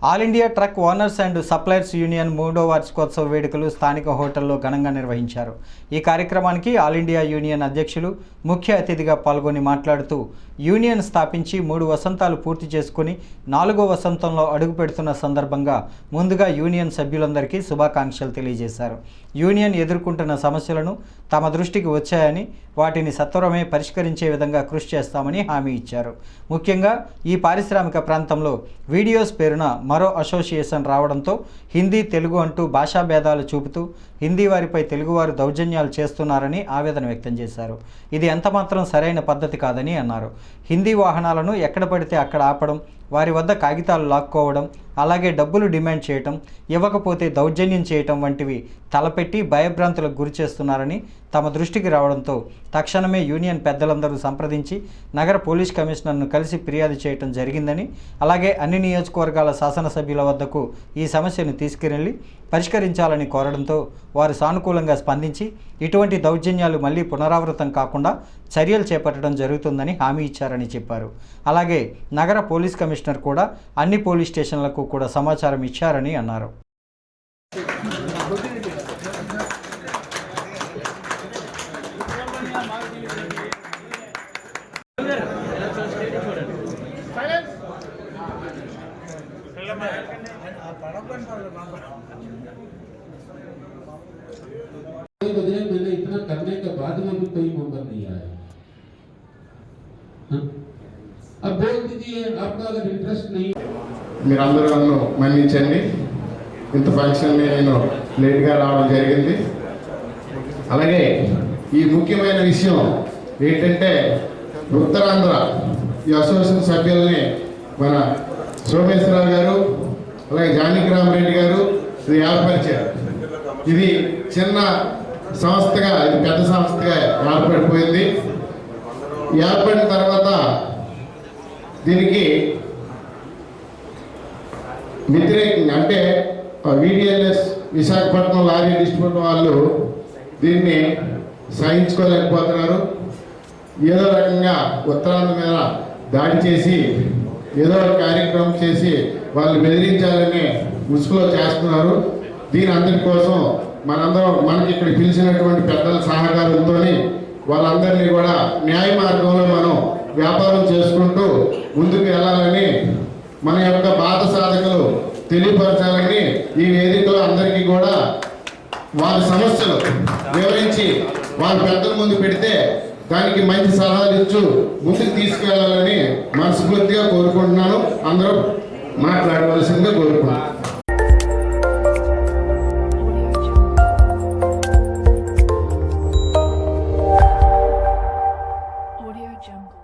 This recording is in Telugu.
All India truck owners and suppliers union 3వ వార్షికోత్సవ వేడుకలు స్థానిక హోటల్లో ఘనంగా నిర్వహించారు. ఈ కార్యక్రమానికి ఆల్ ఇండియా యూనియన్ అధ్యక్షులు ముఖ్య అతిథిగా పాల్గొని మాట్లాడుతూ యూనియన్ స్థాపించి 3 వసంతాలు పూర్తి చేసుకుని 4వ వసంతంలో అడుగుపెడుతున్న సందర్భంగా ముందుగా యూనియన్ సభ్యులందరికీ శుభాకాంక్షలు తెలియజేశారు. యూనియన్ ఎదుర్కొంటున్న సమస్యలను తమ దృష్టికి వచ్చాయని వాటిని సత్వరమే పరిష్కరించే విధంగా కృషి చేస్తామని హామీ ఇచ్చారు. ముఖ్యంగా ఈ పారిశ్రామిక ప్రాంతంలో వీడియోస్ పేరున మరో అసోసియేషన్ రావడంతో హిందీ తెలుగు అంటూ భాషా భేదాలు చూపుతూ హిందీ వారిపై తెలుగువారు దౌర్జన్యాలు చేస్తున్నారని ఆవేదన వ్యక్తం చేశారు. ఇది ఎంతమాత్రం సరైన పద్ధతి కాదని అన్నారు. హిందీ వాహనాలను ఎక్కడ పడితే అక్కడ ఆపడం, వారి వద్ద కాగితాలు లాక్కోవడం, అలాగే డబ్బులు డిమాండ్ చేయటం, ఇవ్వకపోతే దౌర్జన్యం చేయటం వంటివి తలపెట్టి భయభ్రాంతులకు గురి చేస్తున్నారని తమ దృష్టికి రావడంతో తక్షణమే యూనియన్ పెద్దలందరూ సంప్రదించి నగర పోలీస్ కమిషనర్ను కలిసి ఫిర్యాదు చేయటం జరిగిందని, అలాగే అన్ని నియోజకవర్గాల శాసనసభ్యుల వద్దకు ఈ సమస్యను తీసుకువెళ్ళి పరిష్కరించాలని కోరడంతో వారు సానుకూలంగా స్పందించి ఇటువంటి దౌర్జన్యాలు మళ్లీ పునరావృతం కాకుండా చర్యలు చేపట్టడం జరుగుతుందని హామీ ఇచ్చారని చెప్పారు. అలాగే నగర పోలీస్ కమిషనర్ కూడా అన్ని పోలీస్ స్టేషన్లకు కూడా సమాచారం ఇచ్చారని అన్నారు. मैंने इतना करने के बाद में भी कोई मेंबर नहीं आया. अब बोल दीजिए आपका अगर इंटरेस्ट नहीं. మీరందరూ నన్ను మన్నించండి. ఇంత ఫంక్షన్ని నేను లేట్గా రావడం జరిగింది. అలాగే ఈ ముఖ్యమైన విషయం ఏంటంటే ఉత్తరాంధ్ర ఈ అసోసియేషన్ సభ్యుల్ని మన సోమేశ్వరరావు గారు అలాగే జానకిరామరెడ్డి గారు ఇది ఏర్పరిచారు. ఇది చిన్న సంస్థగా ఇది పెద్ద సంస్థగా ఏర్పడిపోయింది. ఏర్పడిన తర్వాత దీనికి వ్యతిరేకంగా అంటే వీడిఎల్ఎస్ విశాఖపట్నం లారీ డిస్ట్రిబ్యూటర్ వాళ్ళు దీన్ని సహించుకోలేకపోతున్నారు. ఏదో రకంగా ఉత్తరాంధ్ర మీద దాడి చేసి ఏదో ఒక కార్యక్రమం చేసి వాళ్ళు బెదిరించాలని ముసుగులో చేస్తున్నారు. దీని అందరి కోసం మనందరం మనకి ఇక్కడ పిలిచినటువంటి పెద్దల సహకారంతో వాళ్ళందరినీ కూడా న్యాయ మార్గంలో మనం వ్యాపారం చేసుకుంటూ ముందుకు వెళ్ళాలని మన యొక్క బాధ సాధకులు తెలియపరచాలని ఈ వేదికలో అందరికీ కూడా వారి సమస్యలు వివరించి వాళ్ళ పెద్దల ముందు పెడితే దానికి మంచి సలహాలు ఇచ్చు ముందుకు తీసుకెళ్లాలని మనస్ఫూర్తిగా కోరుకుంటున్నాను. అందరూ మాట్లాడవలసిందిగా కోరుకుంటున్నాను. Audio Jungle.